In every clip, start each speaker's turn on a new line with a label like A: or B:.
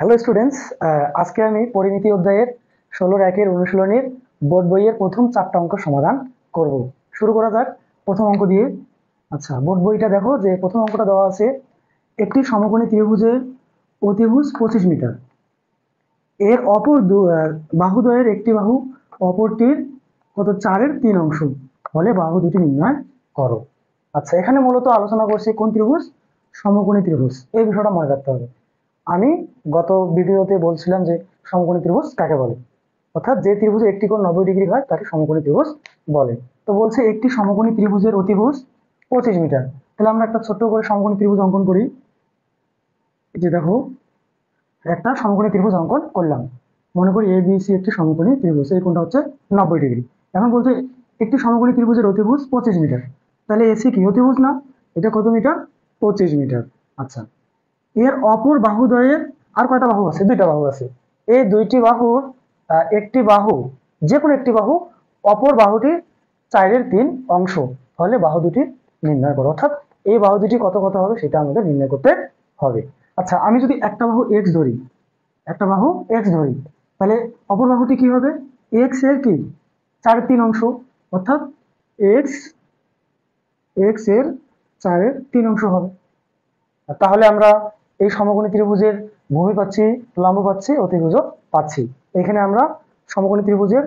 A: Hello students, আজকে আমি পরিমিতি অধ্যায়ের ১৬ একের অনুশীলনীর বোর্ড বইয়ের প্রথম ৪টা অঙ্ক সমাধান করব। শুরু করা যাক প্রথম অঙ্ক দিয়ে। আচ্ছা, বোর্ড বইটা দেখো যে প্রথম অঙ্কটা দেওয়া আছে, একটি সমকোণী ত্রিভুজের অতিভুজ 25 মিটার, এর অপর বাহুদ্বয়ের একটি বাহু অপরটির কত 4/3 হলে বাহু দুটি নির্ণয় করো। আচ্ছা, এখানে মূলত আলোচনা করছি কোন ত্রিভুজ? সমকোণী ত্রিভুজ। এই বিষয়টা মনে রাখতে হবে। আমি গত ভিডিওতে বলছিলাম যে সমকোণী ত্রিভুজ কাকে বলে, অর্থাৎ যে ত্রিভুজে একটি কোণ 90 ডিগ্রি হয় তাকে সমকোণী ত্রিভুজ বলে। তো বলছে একটি সমকোণী ত্রিভুজের অতিভুজ 25 মিটার। তাহলে আমরা একটা ছোট্ট করে সমকোণী ত্রিভুজ অঙ্কন করি। এই যে দেখো, একটা সমকোণী ত্রিভুজ অঙ্কন করলাম। মনে করি এ বি সি একটি সমকোণী ত্রিভুজ, এই কোণটা হচ্ছে 90 ডিগ্রি। এখন বলতে একটি সমকোণী ত্রিভুজের অতিভুজ 25 মিটার, তাহলে এসি কি অতিভুজ না? এটা কত মিটার? 25 মিটার। আচ্ছা, এর অপর বাহুদ্বয়ের আর কয়টা বাহু আছে? দুইটা বাহু আছে। এই দুইটি বাহুর একটি বাহু, যে কোনো একটি বাহু অপর বাহুটির 4/3 হলে বাহু দুটি নির্ণয় করো। অর্থাৎ এই বাহু দুটি কত কত হবে সেটা আমাদের নির্ণয় করতে হবে। আচ্ছা, আমি যদি একটা বাহু এক্স ধরি, একটা বাহু এক্স ধরি, তাহলে অপর বাহুটি কি হবে? এক্স এর কি 4/3, অর্থাৎ এক্স এক্স এর 4/3 হবে। তাহলে আমরা এই সমকোণী ত্রিভুজের ভূমি পাচ্ছি, লম্ব পাচ্ছি, অতিভুজও পাচ্ছি। এখানে আমরা সমকোণী ত্রিভুজের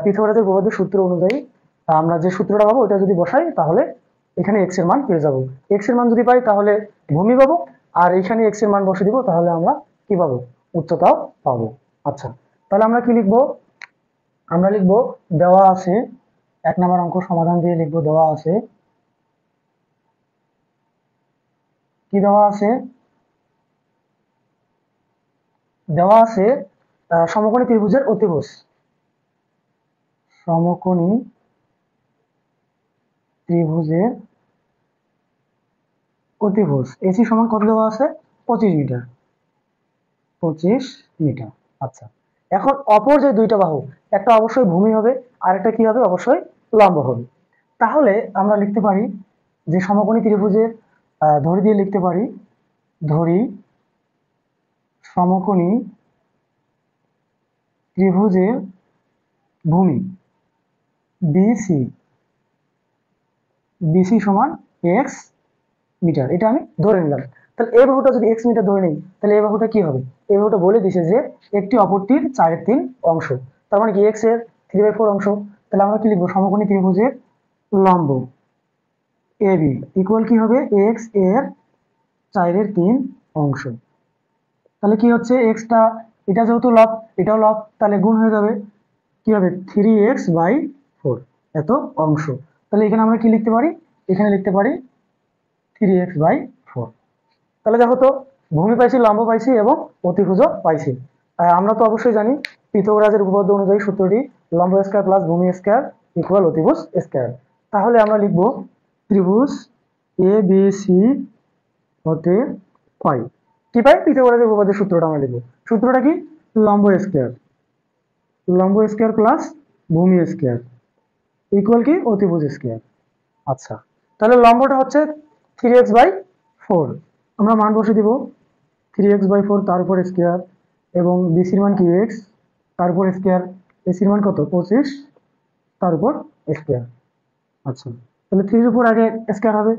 A: পিথাগোরাসের উপপাদ্যের সূত্র অনুযায়ী আমরা যে সূত্রটা পাবো ওটা যদি বসাই তাহলে এখানে এক্স এর মান পেয়ে যাবো। এক্স এর মান যদি পাই তাহলে ভূমি পাবো, আর এখানে এক্স এর মান বসে দিব, তাহলে আমরা কি পাবো? উচ্চতাও পাবো। আচ্ছা, তাহলে আমরা কি লিখবো? আমরা লিখবো দেওয়া আছে, 1 নম্বর অঙ্ক সমাধান দিয়ে লিখবো দেওয়া আছে, কি দেওয়া আছে? দেওয়া আছে সমকোণী ত্রিভুজের অতিভুজ, সমকোণী ত্রিভুজের অতিভুজ এসি সমান কত দেওয়া আছে? 25 মিটার। 25 মিটার। আচ্ছা, এখন অপর যে দুইটা বাহু, একটা অবশ্যই ভূমি হবে আর একটা কি হবে? অবশ্যই লম্ব হবে। তাহলে আমরা লিখতে পারি যে সমকোণী ত্রিভুজের ধরি দিয়ে লিখতে পারি, ধরি সমকোণী ত্রিভুজের ভূমি বিসি, বিসি সমান এক্স মিটার, এটা আমি ধরে নিলাম। তাহলে এই বাহুটা যদি এক্স মিটার ধরে নিই, তাহলে এই বাহুটা কি হবে? এই বাহুটা বলে দিছে যে একটি অপরটির 4/3, তার মানে কি এক্স এর 3/4। তাহলে আমরা কি লিখবো? সমকোণী ত্রিভুজের লম্ব এ বি ইকুয়াল কি হবে? এক্স এর 4/3। তাহলে কি হচ্ছে? এক্সটা, এটা যেহেতু লব এটাও লব, তাহলে গুণ হয়ে যাবে, কি হবে? 3x/4 এত অংশ। তাহলে এখানে আমরা কি লিখতে পারি? এখানে লিখতে পারি 3x/4। তাহলে দেখো তো, ভূমি পাইছি, লম্ব পাইছি এবং অতিভুজও পাইছি। আমরা তো অবশ্যই জানি পিথাগোরাসের উপপাদ্য অনুযায়ী সূত্রটি লম্ব স্কয়ার প্লাস ভূমি স্কয়ার ইকুয়াল অতিভুজ স্কয়ার। তাহলে আমরা লিখব ত্রিভুজ এ বি সি হতে পাই কি পাই? পিথাগোরাসের উপপাদ্যের সূত্রটা আমরা লিখব। সূত্রটা কি? লম্ব স্কয়ার, লম্ব স্কয়ার প্লাস ভূমি স্কয়ার ইকুয়াল কি? অতিভুজ স্কয়ার। আচ্ছা, তাহলে লম্বটা হচ্ছে 3x/4, আমরা মান বসে দিব 3x/4, তার উপর স্কয়ার, এবং বিসির মান কি? এক্স, তার উপর স্কয়ার, এসির মান কত? 25, তার উপর স্কয়ার। আচ্ছা, তাহলে 3 এর উপর আগে স্কয়ার হবে,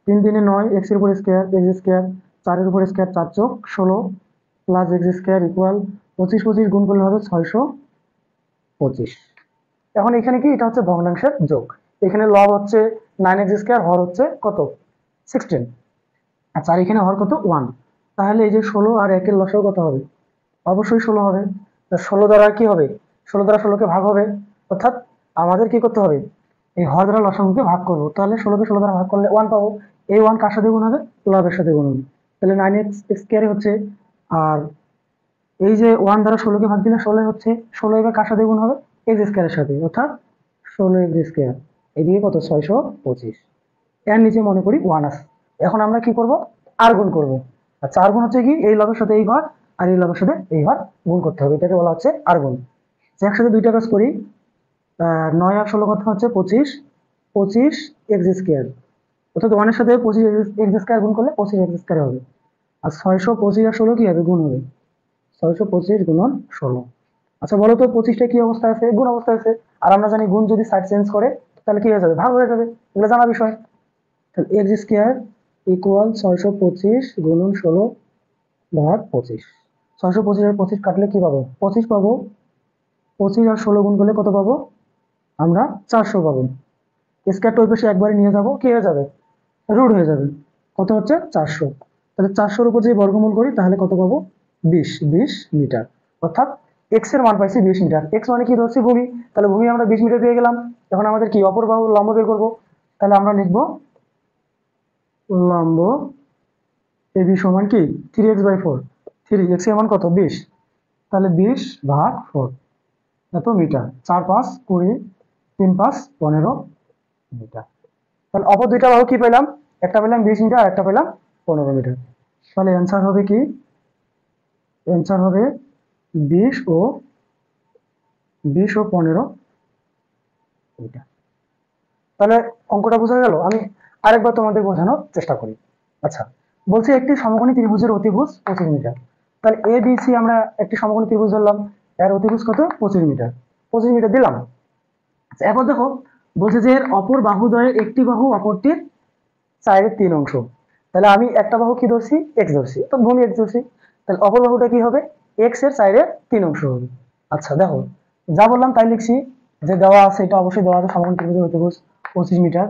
A: 3 3 9, এক্স এর উপর স্কয়ার, এক্স স্কয়ার, 4 এর উপর স্কয়ার, 4 চোখ 16 প্লাস এক্স স্কয়ার ইকুয়াল 25 25 গুণ করলে হবে 625। এখন এখানে কি? এটা হচ্ছে ভগ্নাংশের যোগ। এখানে লব হচ্ছে 9x², হর হচ্ছে কত? 16। আচ্ছা, আর এখানে হর কত? 1। তাহলে এই যে 16 আর 1 এর লসাগু কত হবে? অবশ্যই 16 হবে। 16 দ্বারা কি হবে? 16 দ্বারা 16কে ভাগ হবে, অর্থাৎ আমাদের কি করতে হবে? এই হর দ্বারা লসাগুকে ভাগ করব। তাহলে 16কে 16 দ্বারা ভাগ করলে 1 পাবো। এই 1 কার সাথে গুণ হবে? লবের সাথে গুণ হবে। তাহলে 9x² হচ্ছে, আর এই যে 1 দ্বারা 16কে ভাগ দিলে 16 হচ্ছে, 16 এবার কার সাথে গুণ হবে? x² এর সাথে, অর্থাৎ 16x²। এদিকে কত? 625। এর নিচে মনে করি 1 আছে। এখন আমরা কি করব? আর গুণ করব। আচ্ছা, আর গুণ হচ্ছে কি? এই লবের সাথে এই ঘর আর এই লবের সাথে এই ঘর গুণ করতে হবে, এটাকে বলা হচ্ছে আর গুণ। একসাথে দুইটা কাজ করি, 9 আর 16 কত হচ্ছে? 25, 25x², অর্থাৎ 1 এর সাথে 25x² গুণ করলে 25x² হবে। আর 625 আর 16 কি হবে? গুণ হবে। 625 গুণন 16। আচ্ছা বলো তো 25টা কি অবস্থায় আছে? গুণ অবস্থায় আছে। আর আমরা জানি গুণ যদি সাইড চেঞ্জ করে তাহলে কি হয়ে যাবে? ভাগ হয়ে যাবে। এগুলো জানা বিষয়। তাহলে এক্স স্কোয়ার ইকুয়াল 625 গুণন 16 ভাগ 25। 625 আর 25 কাটলে কি পাবো? 25 পাবো। 25 আর 16 গুণ করলে কত পাবো? আমরা 400 পাবো। স্কোয়ারটা ওই পাশে একবারে নিয়ে যাবো, কি হয়ে যাবে? রুট হয়ে যাবে। কত হচ্ছে? 400। তাহলে 400-র উপর যদি বর্গমূল করি তাহলে কত পাবো? 20 মিটার। অর্থাৎ এক্স এর মান পাইছি 20 মিটার। এক্স মানে কি ধরছি? ভূমি। তাহলে ভূমি আমরা 20 মিটার পেয়ে গেলাম। এখন আমাদের কি অপর বাহু লম্ব বের করবো। তাহলে আমরা লিখবো লম্ব এবি সমান কি 3x/4। 3x এর মান কত? 20। তাহলে 20 ভাগ 4 এত মিটার। 4 5 20, 3 5 15 মিটার। তাহলে অপর দুইটা বাহু কি পেলাম? একটা পেলাম 20 মিটার আর একটা পেলাম 15 মিটার। তাহলে অ্যান্সার হবে কি? অ্যান্সার হবে 20 ও 15 মিটার। তাহলে অঙ্কটা বোঝা গেল? আমি আরেকবার তোমাদের বোঝানোর চেষ্টা করি। আচ্ছা, বলছি একটি সমকোণী ত্রিভুজের অতিভুজ 25 মিটার। তাহলে এ বি সি আমরা একটি সমকোণী ত্রিভুজ ধরলাম, এর অতিভুজ কত? 25 মিটার। 25 মিটার দিলাম। আচ্ছা, এরপর দেখো বলছে যে এর অপর বাহুদ্বয়ের একটি বাহু অপরটির 4/3 অংশ। তাহলে আমি একটা বাহু কি ধরছি? এক্স ধরছি, তো ভূমি এক্স ধরছি। তাহলে অপর বাহুটা কি হবে? এক্স এর 4/3 অংশ হবে। আচ্ছা দেখো, যা বললাম তাই লিখছি। যে দেওয়া আছে এটা অবশ্যই দেওয়া আছে, সমকোণী ত্রিভুজের অতিভুজ 25 মিটার।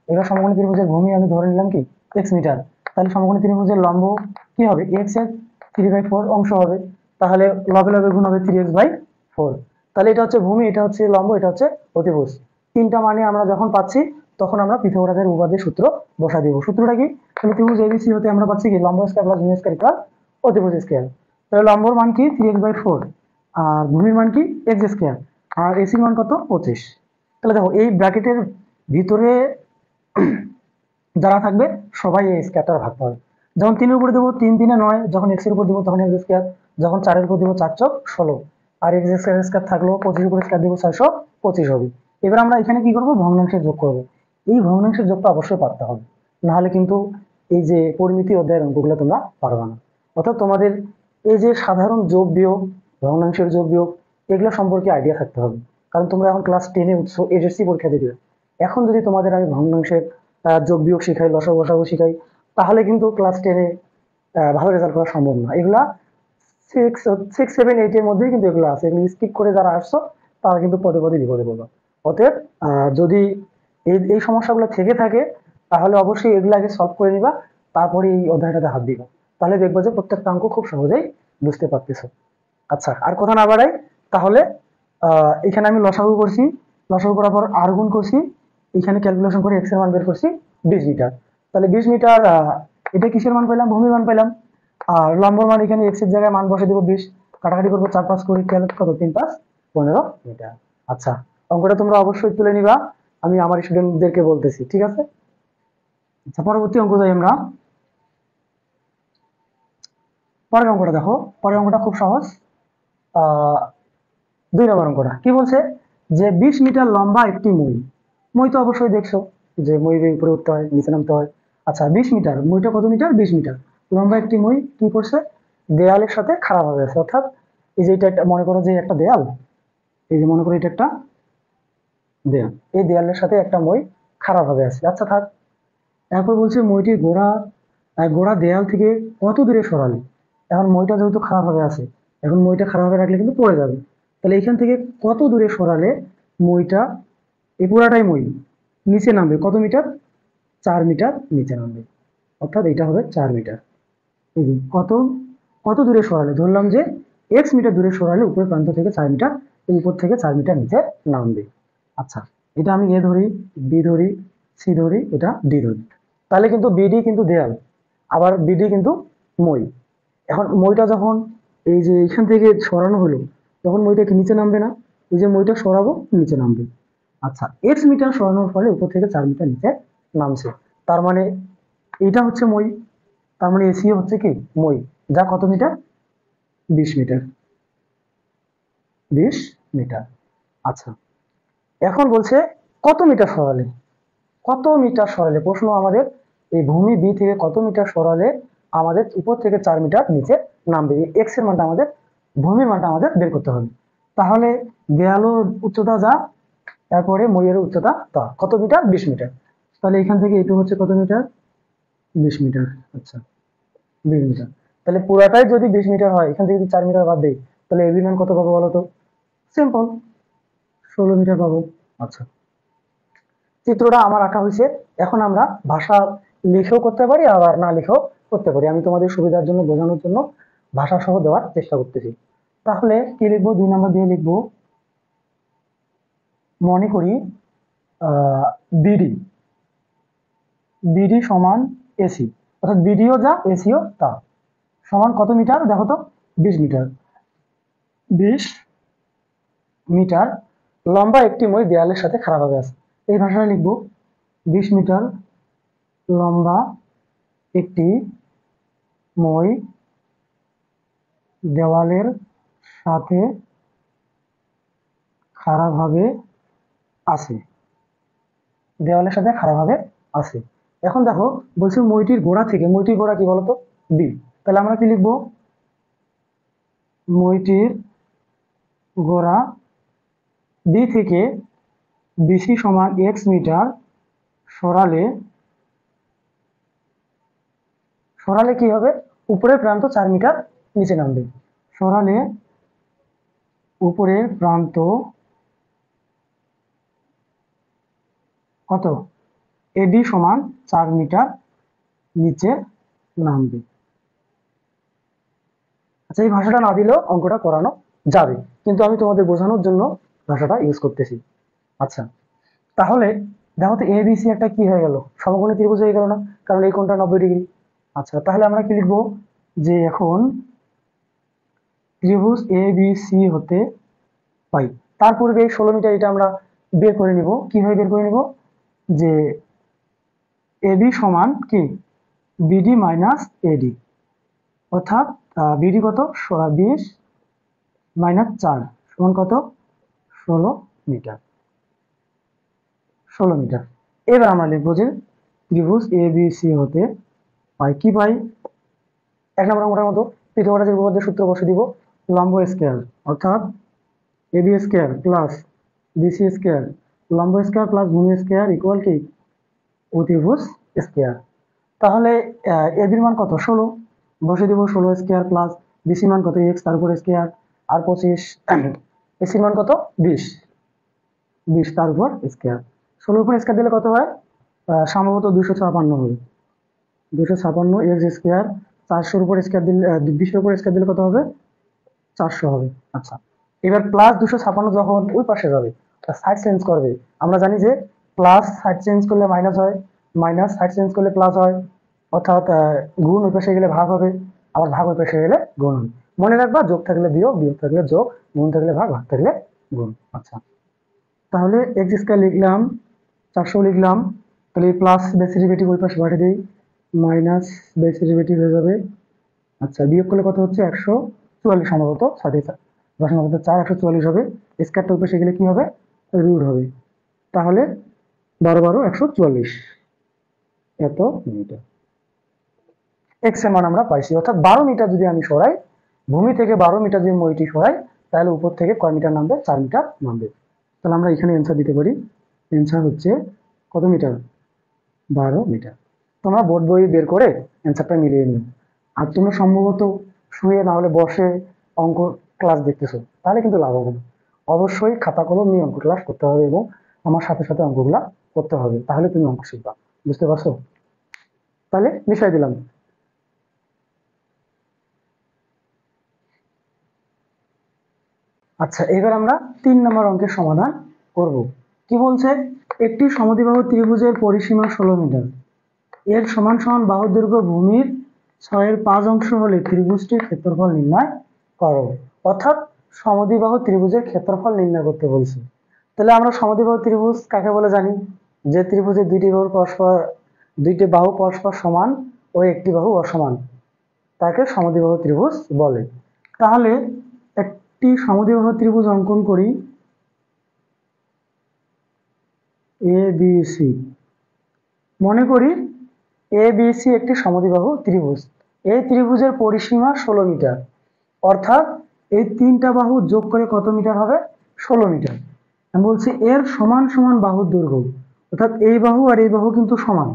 A: এবার সমকোণী ত্রিভুজের ভূমি আমি ধরে নিলাম কি এক্স মিটার। তাহলে সমকোণী ত্রিভুজের লম্ব কি হবে? এক্স এর 3/4 অংশ হবে। তাহলে লবে লবে গুণ হবে 3x/4। তাহলে এটা হচ্ছে ভূমি, এটা হচ্ছে লম্ব, এটা হচ্ছে অতিভুজ। তিনটা মানে আমরা যখন পাচ্ছি তখন আমরা পিথাগোরাসের উপপাদ্যের সূত্র বসা দিব। সূত্রটা কি? তাহলে ত্রিভুজ এবিসি হতে আমরা পাচ্ছি কি লম্ব স্কয়ার প্লাস ভূমি স্কয়ার ইকুয়াল অতিভুজ স্কয়ার। তাহলে লম্বর মান কি 3x/4 আর ভূমির মান কি এক্স স্কয়ার আর এসির মান কত? 25। তাহলে দেখো এই ব্র্যাকেটের ভিতরে যারা থাকবে সবাই এই স্কয়ারটার ভাগ পাবে। যখন 3 এর উপরে দেবো 3 3 9, যখন x এর উপর দেবো তখন x স্কয়ার, যখন 4 এর উপর দেবো 4 চক 16 আর x স্কয়ার থাকলো 25 এর উপর স্কয়ার দেবো 625 হবে। এবার আমরা এখানে কি করব? ভগ্নাংশের যোগ করব। এই ভগ্নাংশের যোগটা অবশ্যই পারতে হবে, না হলে কিন্তু এই যে পরিমিতি অধ্যায়ের অঙ্কগুলো তোমরা পারবে না। অর্থাৎ তোমাদের এই যে সাধারণ যোগ বিয়োগ, ভগ্নাংশের যোগ বিয়োগ এগুলো সম্পর্কে আইডিয়া থাকতে হবে। কারণ তোমরা এখন ক্লাস 10-এ উঠছো, এইচএসসি পরীক্ষা দিবে। এখন যদি তোমাদের আমি ভগ্নাংশের যোগ বিয়োগ শিখাই, লসাগু গসাগু শিখাই, তাহলে কিন্তু ক্লাস 10-এ ভালো রেজাল্ট করা সম্ভব না। এগুলা 6 7 8 এর মধ্যেই কিন্তু এগুলো আছে। এগুলো স্কিপ করে যারা আসছো তারা কিন্তু পদে পদে বিপদে পড়বে। অতএব যদি এই সমস্যাগুলো থেকে থাকে তাহলে অবশ্যই এগুলো আগে সলভ করে নিবা, তারপরে এই অধ্যায়টাতে হাত দিবা। তাহলে দেখবো যে প্রত্যেকটা অঙ্ক খুব সহজেই বুঝতে পারতেছো। আচ্ছা, আর কথা না বাড়াই, তাহলে এখানে আমি লসাগু করছি, লসাগু করার পর আর গুণ করছি, এখানে ক্যালকুলেশন করে এক্স এর মান বের করছি 20 মিটার। তাহলে 20 মিটার এটা কিসের মান পেলাম? ভূমির মান পেলাম। আর লম্বর মান এখানে এক্স এর জায়গায় মান বসে দেবো 20, কাটাকাটি করবো 4 5 করে, কত 3 5 15 মিটার। আচ্ছা, অঙ্কটা তোমরা অবশ্যই তুলে নিবা, আমি আমার স্টুডেন্টদেরকে বলতেছি, ঠিক আছে? আচ্ছা, পরবর্তী অঙ্ক যাই আমরা। পরের অঙ্কটা দেখো, পরের অঙ্কটা খুব সহজ। 2 নম্বর অঙ্কটা কি বলছে? যে 20 মিটার লম্বা একটি মই। মই তো অবশ্যই দেখছো যে মই বেয়ে উপরে উঠতে হয়, নিচে নামতে হয়। আচ্ছা, 20 মিটার, মইটা কত মিটার? 20 মিটার লম্বা একটি মই কি করছে? দেয়ালের সাথে খারাপ ভাবে আছে। অর্থাৎ এই যে এটা একটা, মনে করো যে একটা দেয়াল, এই যে মনে করো এটা একটা দেয়াল, এই দেয়ালের সাথে একটা মই খারাপ ভাবে আছে। আচ্ছা থাক। এরপর বলছে মইটি গোড়া গোড়া দেয়াল থেকে কত দূরে সরালে। এখন মইটা যেহেতু খারাপ ভাবে আছে, এখন মইটা খারাপ ভাবে রাখলে কিন্তু পড়ে যাবে। তাহলে এখান থেকে কত দূরে সরালে মইটা, এই পুরাটাই মই, নিচে নামবে কত মিটার? 4 মিটার নিচে নামবে। অর্থাৎ এটা হবে 4 মিটার। এই যে কত কত দূরে সরালে, ধরলাম যে এক্স মিটার দূরে সরালে উপরের প্রান্ত থেকে 4 মিটার, উপর থেকে 4 মিটার নিচে নামবে। আচ্ছা, এটা আমি এ ধরি, বি ধরি, সি ধরি, এটা ডি ধরি। তাহলে কিন্তু বিডি কিন্তু দেয়াল, আবার বিডি কিন্তু মই। এখন মইটা যখন এই যে এখান থেকে সরানো হলো, তখন মইটা কি নিচে নামবে না? এই যে মইটা সরাবো, নিচে নামবে। আচ্ছা, এক্স মিটার সরানোর ফলে উপর থেকে 4 মিটার নিচে নামছে। তার মানে এইটা হচ্ছে মই, তার মানে এসি হচ্ছে কি মই, যা কত মিটার? 20 মিটার। 20 মিটার। আচ্ছা, এখন বলছে কত মিটার সরালে, কত মিটার সরালে, প্রশ্ন আমাদের এই ভূমি বি থেকে কত মিটার সরালে আমাদের উপর থেকে 4 মিটার নিচে নামবে। এক্স এর মানটা আমাদের ভূমির মানটা আমাদের বের করতে হবে। তাহলে দেয়ালের উচ্চতা যা, তারপরে মইয়ের উচ্চতা তা, কত মিটার? 20 মিটার। তাহলে এখান থেকে এটু হচ্ছে কত মিটার? 20 মিটার। আচ্ছা, 20 মিটার। তাহলে পুরাটাই যদি 20 মিটার হয়, এখান থেকে যদি 4 মিটার বাদ দেই, তাহলে এবি মান কত পাবো বলো তো? সিম্পল, 16 মিটার পাবো। আচ্ছা, চিত্রটা আমার আঁকা হয়েছে। এখন আমরা ভাষা লিখেও করতে পারি, আবার না লিখেও করতে পারি। আমি তোমাদের সুবিধার জন্য, বোঝানোর জন্য ভাষা সহ দেওয়ার চেষ্টা করতেছি। তাহলে কি লিখবো? 2 নম্বর দিয়ে লিখবো, মনে করি বিডি, বিডি সমান এসি, অর্থাৎ বিডিও যা এসিও তা, সমান কত মিটার? দেখো তো, 20 মিটার। 20 মিটার লম্বা একটি মই দেয়ালের সাথে খাড়াভাবে আছে। এই ভাষাটা লিখবো, 20 মিটার লম্বা একটি মই দেওয়ালের সাথে খাড়াভাবে আছে, দেওয়ালের সাথে খাড়াভাবে আছে। এখন দেখো বলছি মইটির গোড়া থেকে, মইটির গোড়া কি বলতো? বি। তাহলে আমরা কি লিখবো? মইটির গোড়া বি থেকে বিসি সমান এক্স মিটার সরালে, সরালে কি হবে? উপরের প্রান্ত 4 মিটার নিচে নামবে। সরালে উপরের প্রান্ত কত? এডি সমান 4 মিটার নিচে নামবে। আচ্ছা, এই ভাষাটা না দিলেও অঙ্কটা করানো যাবে, কিন্তু আমি তোমাদের বোঝানোর জন্য ভাষাটা ইউজ করতেছি। আচ্ছা, তাহলে দেখো তো এবিসি একটা কি হয়ে গেল? সমকোণী ত্রিভুজ হয়ে গেল না? কারণ এই কোণটা 90 ডিগ্রি। আচ্ছা, তাহলে আমরা কি লিখবো? যে এখন ত্রিভুজ এ বি সি হতে পাই। তার পূর্বে 16 মিটার এটা আমরা বের করে নিব। কিভাবে বের করে নিব? যে এবি সমান কি? বিডি মাইনাস এডি, অর্থাৎ বিডি কত? 20 মাইনাস 4 সমান কত? 16 মিটার। 16 মিটার। এবার আমরা লিখবো যে ত্রিভুজ এ বি সি হতে পাই। কি পাই? 1 নম্বর অঙ্কটার মতো পিথাগোরাসের উপপাদ্যের সূত্র বসে দিব, লম্ব স্কয়ার অর্থাৎ AB square plus BC square, লম্ব স্কয়ার প্লাস ভূমি স্কয়ার ইকুয়াল কি? অতিভুজ স্কয়ার। তাহলে এবির মান কত? 16, বসে দিব 16 স্কয়ার প্লাস বিসি মান কত? এক্স, তার উপর স্কয়ার, আর 25, এসির মান কত? 20, 20 তার উপর স্কয়ার। 16 উপর স্কয়ার দিলে কত হয়? সম্ভবত 256 হবে। 256 এক্স স্কয়ার, 400 উপর স্কয়ার দিলে 20 উপর স্কয়ার দিলে কত হবে? 400 হবে। আচ্ছা, এবার প্লাস 256 যখন ওই পাশে যাবে, সাইড চেঞ্জ করবে। আমরা জানি যে প্লাস সাইড চেঞ্জ করলে মাইনাস হয়, মাইনাস সাইড চেঞ্জ করলে প্লাস হয়, অর্থাৎ গুণ ওই পাশে গেলে ভাগ হবে, আবার ভাগ ওই পাশে গেলে গুণ হবে। মনে রাখবা, যোগ থাকলে বিয়োগ, বিয়োগ থাকলে যোগ, গুণ থাকলে ভাগ, ভাগ থাকলে গুণ। আচ্ছা, তাহলে এক্স স্কয়ার লিখলাম, 400 লিখলাম, তাহলে প্লাস বেস ডেরিভেটিভ ওই পাশে পাঠিয়ে দিই, মাইনাস বেস ডেরিভেটিভ হয়ে যাবে। আচ্ছা, বিয়োগ করলে কত হচ্ছে? 144 সম্ভবত, সঠিক দশ নম্বর 4, 144 হবে। স্কয়ারটা ওই পাশে গেলে কি হবে? রুট হবে। তাহলে 12 12 144 এত মিটার। এক্স এর মান আমরা পাইছি, অর্থাৎ 12 মিটার যদি আমি সরাই, ভূমি থেকে 12 মিটার যদি মইটি সরাই, তাহলে উপর থেকে কয় মিটার নামবে? 4 মিটার নামবে। তাহলে আমরা এখানে অ্যান্সার দিতে পারি। অ্যান্সার হচ্ছে কত মিটার? 12 মিটার। তোমরা বোর্ড বই বের করে অ্যান্সারটা মিলিয়ে নিও। আর তোমরা সম্ভবত শুয়ে না হলে বসে অঙ্ক ক্লাস দেখতেছো, তাহলে কিন্তু লাভ হবে না। অবশ্যই খাতা কলম নিয়ে অঙ্ক ক্লাস করতে হবে এবং আমার সাথে সাথে অঙ্কগুলা করতে হবে, তাহলে তুমি অঙ্ক শিখবা। বুঝতে পারছো? তাহলে মিশাই দিলাম। আচ্ছা, এবার আমরা 3 নম্বর অঙ্কের সমাধান করব। কি বলছে? একটি সমদ্বিবাহু ত্রিভুজের পরিসীমা 16 মিটার, এর সমান সমান বাহুর দৈর্ঘ্য ভূমির 6/5 অংশ হলে ত্রিভুজটির ক্ষেত্রফল নির্ণয় করো। অর্থাৎ সমদ্বিবাহু ত্রিভুজের ক্ষেত্রফল নির্ণয় করতে বলছে। তাহলে আমরা সমদ্বিবাহু ত্রিভুজ কাকে বলে জানি? যে ত্রিভুজের দুইটি বাহু পরস্পর সমান ও একটি বাহু অসমান, তাকে সমদ্বিবাহু ত্রিভুজ বলে। তাহলে একটি সমদ্বিবাহু ত্রিভুজ অঙ্কন করি, এ বি সি। মনে করি এ বি সি একটি সমদ্বিবাহু ত্রিভুজ। এই ত্রিভুজের পরিসীমা 16 মিটার, অর্থাৎ এই তিনটা বাহু যোগ করে কত মিটার হবে? 16 মিটার। আমি বলছি এর সমান সমান বাহুর দৈর্ঘ্য, অর্থাৎ এই বাহু আর এই বাহু কিন্তু সমান,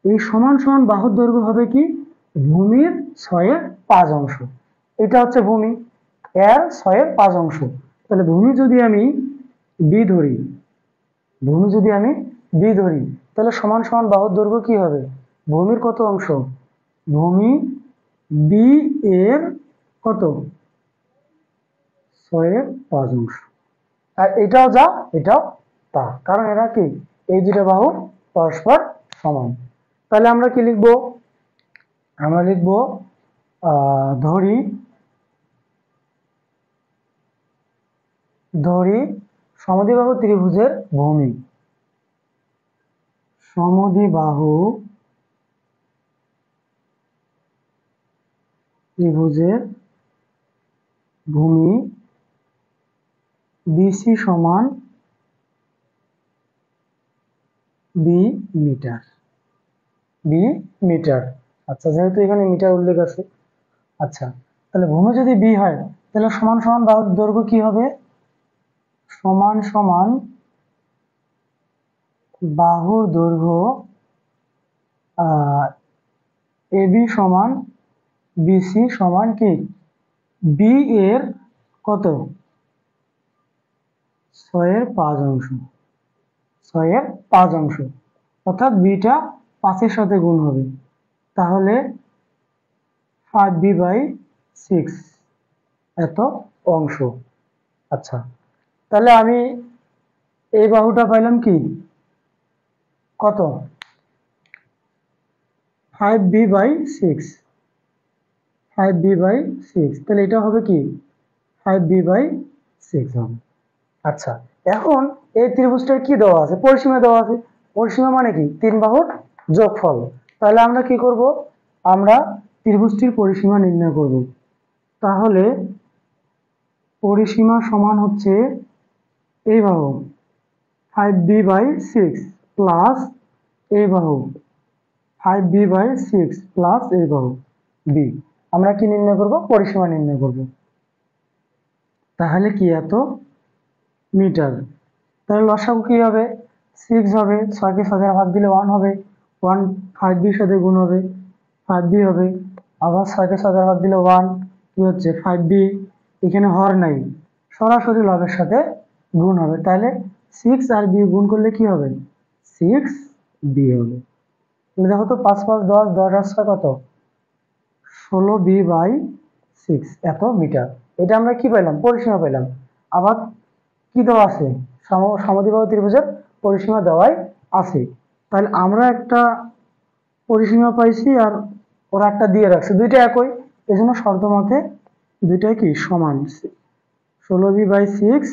A: এই সমান সমান বাহুর দৈর্ঘ্য হবে কি? ভূমির 6/5 অংশ। এটা হচ্ছে ভূমি, এর 6/5 অংশ। তাহলে ভূমি যদি আমি বি ধরি, ভূমি যদি আমি বি ধরি, তাহলে সমান সমান বাহুর দৈর্ঘ্য কি হবে? ভূমির কত অংশ? ভূমি বি এর কত? 6/5 অংশ। আর এটাও যা এটাও তা, কারণ এরা কি? এই দুটো বাহু পরস্পর সমান। তাহলে আমরা কি লিখব? আমরা লিখব ধরি ধরি সমদ্বিবাহু ত্রিভুজের ভূমি, সমদ্বিবাহু ত্রিভুজের ভূমি বিসি সমান বি মিটার, বি মিটার। আচ্ছা, যেহেতু এখানে মিটার উল্লেখ আছে, আচ্ছা তাহলে ভূমি যদি বি হয় তাহলে সমান সমান বাহুর দৈর্ঘ্য কি হবে? সমান সমান বাহুর দৈর্ঘ্য এবি সমান বিসি সমান কি? বি এর কত? 6/5 অংশ, 6/5 অংশ, অর্থাৎ বিটা 5-এর সাথে গুণ হবে, তাহলে 5b/6 এত অংশ। আচ্ছা, তাহলে আমি এই বাহুটা পাইলাম কি? কত? 5b/6, 5b/6, তাহলে এটা হবে কি? 5b/6 হবে। আচ্ছা, এখন এই ত্রিভুজটার কি দেওয়া আছে? পরিসীমা দেওয়া আছে। পরিসীমা মানে কি? তিন বাহুর যোগফল। তাহলে আমরা কি করব? আমরা ত্রিভুজটির পরিসীমা নির্ণয় করব। তাহলে পরিসীমা সমান হচ্ছে এই বাহু 5b/6 প্লাস এই বাহু 5b/6 প্লাস এই বাহু বি। আমরা কি নির্ণয় করব? পরিসীমা নির্ণয় করব। তাহলে কি? এত মিটার। তাহলে লসাগু কি হবে? 6 হবে, 6কে 6 দ্বারা ভাগ দিলে 1 হবে, 1 5b এর সাথে গুণ হবে, 5b হবে, আবার 6কে 6 দ্বারা ভাগ দিলে 1 কি হচ্ছে? 5b। এখানে হর নাই, সরাসরি লবের সাথে গুণ হবে, তাহলে 6 আর b গুণ করলে কি হবে? 6b হবে। তাহলে দেখো তো 5 5 10, 10 আর 6 কত? 16b/6 এত মিটার। এটা আমরা কি পেলাম? পরিসীমা পেলাম। আবার কি দেওয়া আছে? সমদ্বিবাহু ত্রিভুজের পরিসীমা দেওয়াই আছে। তাহলে আমরা একটা পরিসীমা পাইছি আর ওরা একটা দিয়ে রাখছে, দুইটা একই, এই জন্য শর্ত মতে দুইটাই কি? সমান। 16b/6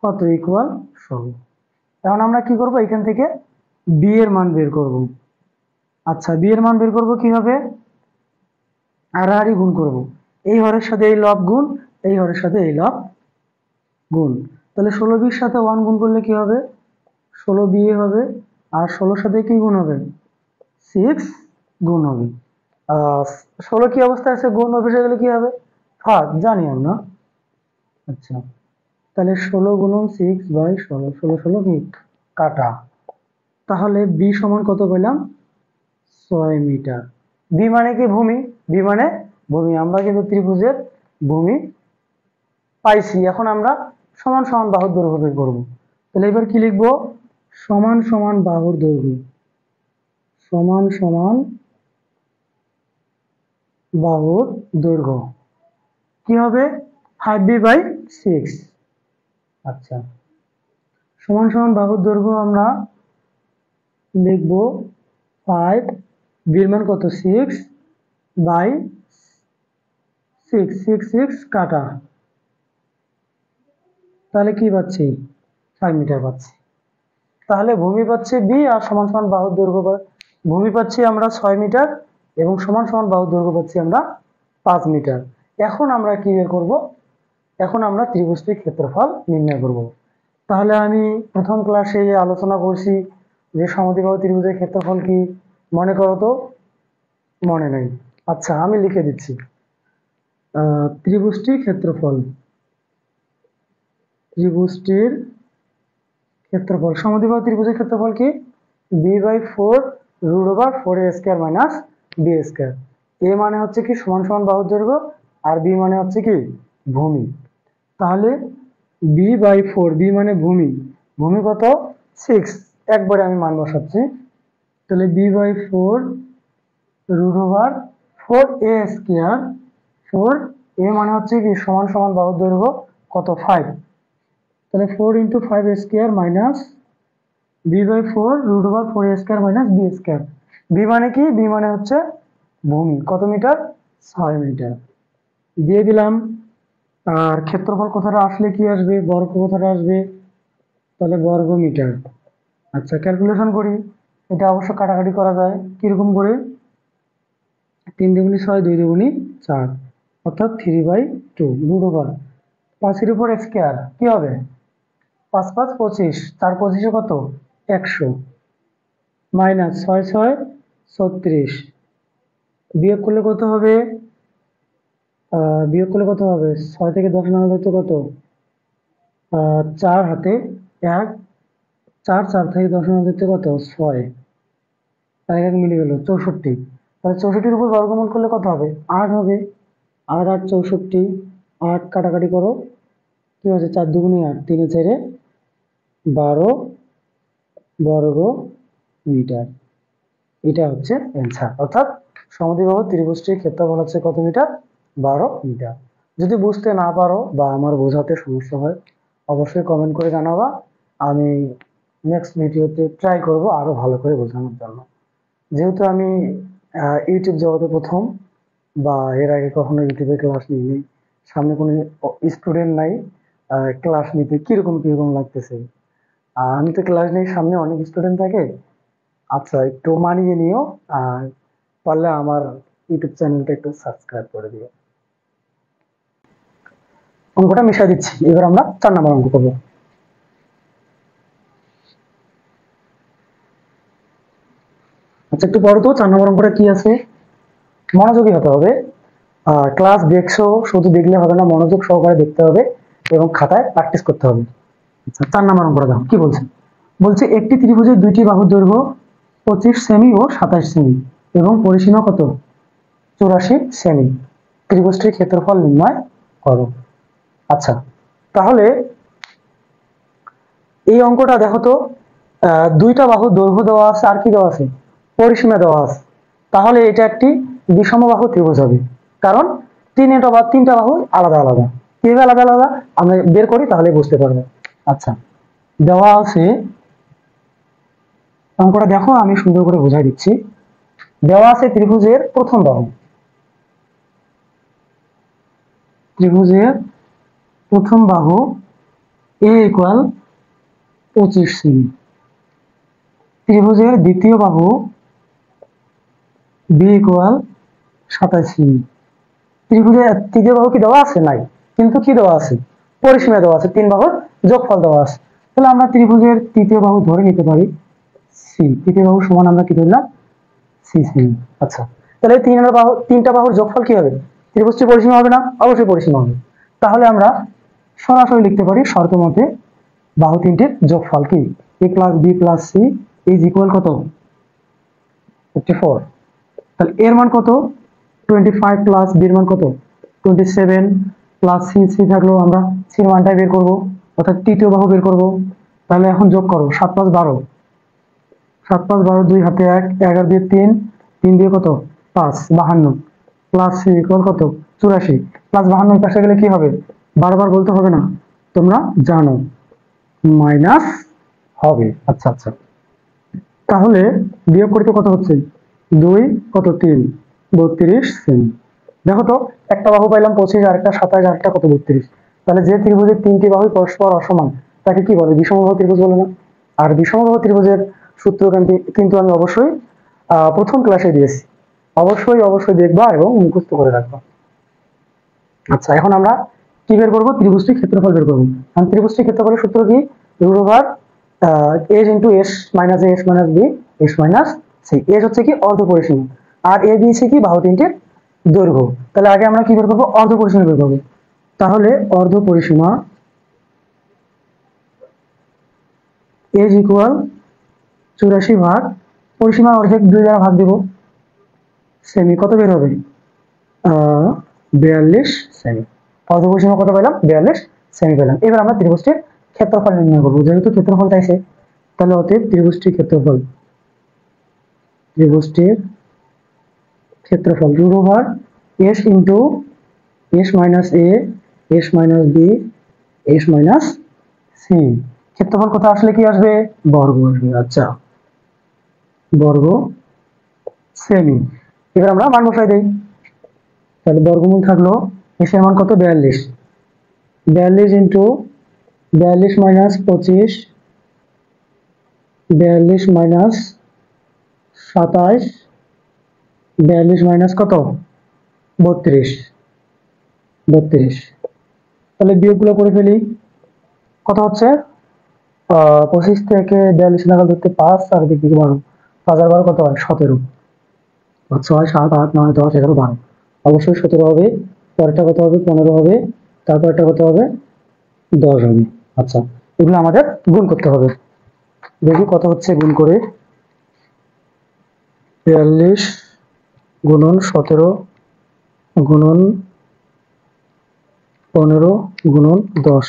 A: কত? ইকুয়াল 16। এখন আমরা কি করব? এখান থেকে বি এর মান বের করব। আচ্ছা, বি এর মান বের করব কিভাবে? হারাহারি গুণ করব। এই হরের সাথে এই লব গুণ, এই হরের সাথে এই লব গুণ। তাহলে 16b-র সাথে 1 গুণ করলে কি হবে? 16b হবে, আর 16-র সাথে কি গুণ হবে? 6 গুণ হবে। 16 কি অবস্থায় আছে? গুণ অফিসে গেলে কি হবে? ভাগ, জানি আমরা। আচ্ছা, তাহলে 16 গুণন 6/16, 16 16 কি? কাটা। তাহলে বি সমান কত পেলাম? 6 মিটার। বি মানে কি? ভূমি। বি মানে ভূমি। আমরা কিন্তু ত্রিভুজের ভূমি পাইছি। এখন আমরা সমান সমান বাহুর দৈর্ঘ্য বের করব। তাহলে এবার কি লিখব? সমান সমান বাহুর দৈর্ঘ্য, সমান সমান বাহুর দৈর্ঘ্য কি হবে? 5b/6। আচ্ছা, সমান সমান বাহুর দৈর্ঘ্য আমরা লিখব 5, বি এর মান কত? 6/6, 6 6 কাটা, তাহলে কি পাচ্ছি? 5 মিটার পাচ্ছি। তাহলে ভূমি পাচ্ছি বি, আর সমান সমান বাহুর দৈর্ঘ্য ভূমি পাচ্ছি আমরা 6 মিটার, এবং সমান সমান বাহুর দৈর্ঘ্য পাচ্ছি আমরা 5 মিটার। এখন আমরা কি বের করব? এখন আমরা ত্রিভুজটির ক্ষেত্রফল নির্ণয় করব। তাহলে আমি প্রথম ক্লাসে আলোচনা করছি যে সমদ্বিবাহু ত্রিভুজের ক্ষেত্রফল কি, মনে করো তো? মনে নেই। আচ্ছা, আমি লিখে দিচ্ছি। ত্রিভুজটির ক্ষেত্রফল, ত্রিভুজটির ক্ষেত্রফল, সমদ্বিবাহু ত্রিভুজের ক্ষেত্রফল কি? b/4 √4a² minus b²। এ মানে হচ্ছে কি সমান সমান বাহুর দৈর্ঘ্য, আর বি মানে হচ্ছে কি ভূমি। তাহলে b/4, বি মানে ভূমি, ভূমি কত 6, একবারে আমি মান বসাচ্ছি। তাহলে b/4 √4a², 4 এ মানে হচ্ছে কি সমান সমান বাহুর দৈর্ঘ্য কত 5, তাহলে 4 × 5a² minus b/4 √4a² minus b²। B মানে কি? বি মানে হচ্ছে ভূমি, কত মিটার? 6 মিটার দিয়ে দিলাম। আর ক্ষেত্রফল কথাটা আসলে কি আসবে? বর্গ কথাটা আসবে, তাহলে বর্গ মিটার। আচ্ছা, ক্যালকুলেশন করি। এটা অবশ্য কাটাকাটি করা যায়। কিরকম করে? 3 × 6 2 × 4, অর্থাৎ 3/2 √5 5 এর উপর x² কি হবে? 5 5 25, 4 25 কত 100, মাইনাস 6 6 36, বিয়োগ করলে কত হবে? বিয়োগ করলে কত হবে? 6 থেকে 10 নাগাদ হচ্ছে কত? 4 হাতে 1, 4 4 থেকে 10 নাগাদ হচ্ছে কত 6, 1 1 মিলে গেল 64। তাহলে 64-র উপর বর্গমূল করলে কত হবে? 8 হবে। 8 8 64, 8 কাটাকাটি করো, কি হচ্ছে? 4 2 8, 3 4 12 বর্গ মিটার। এটা হচ্ছে অ্যান্সার। অর্থাৎ সমদ্বিবাহু ত্রিভুজটির ক্ষেত্রফল হচ্ছে কত মিটার? 12 মিটার। যদি বুঝতে না পারো বা আমার বোঝাতে সমস্যা হয়, অবশ্যই কমেন্ট করে জানাবা। আমি নেক্সট ভিডিওতে ট্রাই করব আরো ভালো করে বোঝানোর জন্য। যেহেতু আমি ইউটিউব জগতে প্রথম, বা এর আগে কখনো ইউটিউবে ক্লাস নিইনি, সামনে কোনো স্টুডেন্ট নাই, ক্লাস নিতে কিরকম কিরকম লাগতেছে। আমি তো ক্লাস নেই, সামনে অনেক স্টুডেন্ট থাকে। আচ্ছা, একটু মানিয়ে নিও, আর পারলে আমার ইউটিউব চ্যানেলটা একটু সাবস্ক্রাইব করে দিও। অঙ্কটা মিশিয়ে দিচ্ছি। এবার আমরা 4 নম্বর অঙ্ক করবো। আচ্ছা, একটু পড়ো তো 4 নম্বর অঙ্কটা কি আছে। মনোযোগী হতে হবে। ক্লাস দেখছো, শুধু দেখলে হবে না, মনোযোগ সহকারে দেখতে হবে এবং খাতায় প্র্যাকটিস করতে হবে। আচ্ছা, 4 নম্বর অঙ্কটা দেখো কি বলছে। বলছে একটি ত্রিভুজের দুইটি বাহুর দৈর্ঘ্য 25 সেমি ও 27 সেমি এবং পরিসীমা কত 84 সেমি। ত্রিভুজটির ক্ষেত্রফল নির্ণয় করো। আচ্ছা, তাহলে এই অঙ্কটা দেখো তো, দুইটা বাহুর দৈর্ঘ্য দেওয়া আছে, আর কি দেওয়া আছে? পরিসীমা দেওয়া আছে। তাহলে এটা একটি বিষমবাহু ত্রিভুজ হবে, কারণ তিনটা বাহু আলাদা আলাদা। কিভাবে আলাদা আলাদা আমরা বের করি, তাহলে বুঝতে পারবো। আচ্ছা, দেওয়া আছে অঙ্কটা দেখো, আমি সুন্দর করে বোঝাই দিচ্ছি। দেওয়া আছে ত্রিভুজের প্রথম বাহু, ত্রিভুজের প্রথম বাহু a = 25 সেমি, ত্রিভুজের দ্বিতীয় বাহু b = 27 সেমি। ত্রিভুজের তৃতীয় বাহু কি দেওয়া আছে? নাই, কিন্তু কি দেওয়া আছে? পরিসীমা দেওয়া আছে, তিন বাহুর যোগফল দেওয়া আছে। তাহলে আমরা ত্রিভুজের তৃতীয় বাহু ধরে নিতে পারি সি। তৃতীয় বাহু সমান আমরা কি ধরলাম? সি সেমি। আচ্ছা, তাহলে তিনটা বাহুর যোগফল কি হবে? ত্রিভুজটি পরিসীমা হবে না? অবশ্যই পরিসীমা হবে। তাহলে আমরা সরাসরি লিখতে পারি শর্ত মতে বাহু তিনটির যোগফল কি? a + b + c = কত? 54। তাহলে এর মান কত? 25 প্লাস b এর মান কত? 27 প্লাস c থাকলো, আমরা c এর মানটা বের করব, অর্থাৎ তৃতীয় বাহু বের করব। তাহলে এখন যোগ করো, 7 5 12, 7 5 12, 2 হাতে 1, 11 দিয়ে 3, 3 দিয়ে কত 5, 52 প্লাস c = কত 84, প্লাস 52 পাশে গেলে কি হবে? বারবার বলতে হবে না, তোমরা জানো, মাইনাস হবে। আচ্ছা আচ্ছা, তাহলে বিয়োগ করতে কত হচ্ছে? 2 কত 3, 32 সেমি। দেখো তো, একটা বাহু পাইলাম 25, আর একটা 27, আর একটা কত 32। তাহলে যে ত্রিভুজের তিনটি বাহু পরস্পর অসমান তাকে কি বলে? বিষমবাহু ত্রিভুজ বলে না? আর বিষমবাহু ত্রিভুজের সূত্র কিন্তু আমি অবশ্যই প্রথম ক্লাসে দিয়েছি। অবশ্যই অবশ্যই দেখবা এবং মুখস্থ করে রাখবা। আচ্ছা, এখন আমরা কি বের করবো? ত্রিভুজটির ক্ষেত্রফল বের করবো। কারণ ত্রিভুজটির ক্ষেত্রফলের সূত্র কি? √s × s - a s - b s - c। s হচ্ছে কি অর্ধ পরিসীমা, আর a b c কি বাহু তিনটির দৈর্ঘ্য। তাহলে আগে আমরা কি বের করবো, অর্ধ পরিসীমা বের করবো। তাহলে অর্ধ পরিসীমা এজ ইকুয়াল 84 ভাগ পরিসীমা অর্ধেক 2 দ্বারা ভাগ দেব, সেমি কত বের হবে, 42 সেমি। অর্ধ পরিসীমা কত পেলাম, 42 সেমি পেলাম। এবার আমরা ত্রিভুজটির ক্ষেত্রফল নির্ণয় করবো, যেহেতু ক্ষেত্রফল চাইছে তাহলে অতএব ত্রিভুজটির ক্ষেত্রফল root over s into s minus a, s minus b, s minus c. ক্ষেত্রফল কোথায় আসলে কি আসবে, বর্গ আসবে। আচ্ছা, বর্গ সেমি। এবার আমরা মান বসাই দেই। তাহলে বর্গমূল থাকলো এস এর মান কত, 42, 42 ইন্টু 42 মাইনাস 25, 42 মাইনাস 27, 42 মাইনাস কত, 32, 32। তাহলে বিয়োগগুলো করে ফেলি, কত হচ্ছে, 25 থেকে 42 নাগাল ধরতে 5 আর দিক দিকে 12, 5 আর 12 কত হয়, 17, 6, 7, 8, 9, 10, 11, 12, অবশ্যই 17 হবে। পরেরটা কত হবে, 15 হবে। তারপরটা কত হবে, 10 হবে। আচ্ছা, এগুলো আমাদের গুণ করতে হবে। দেখি কত হচ্ছে গুণ করে, 42 গুণন 17 গুণন 15 গুণন 10।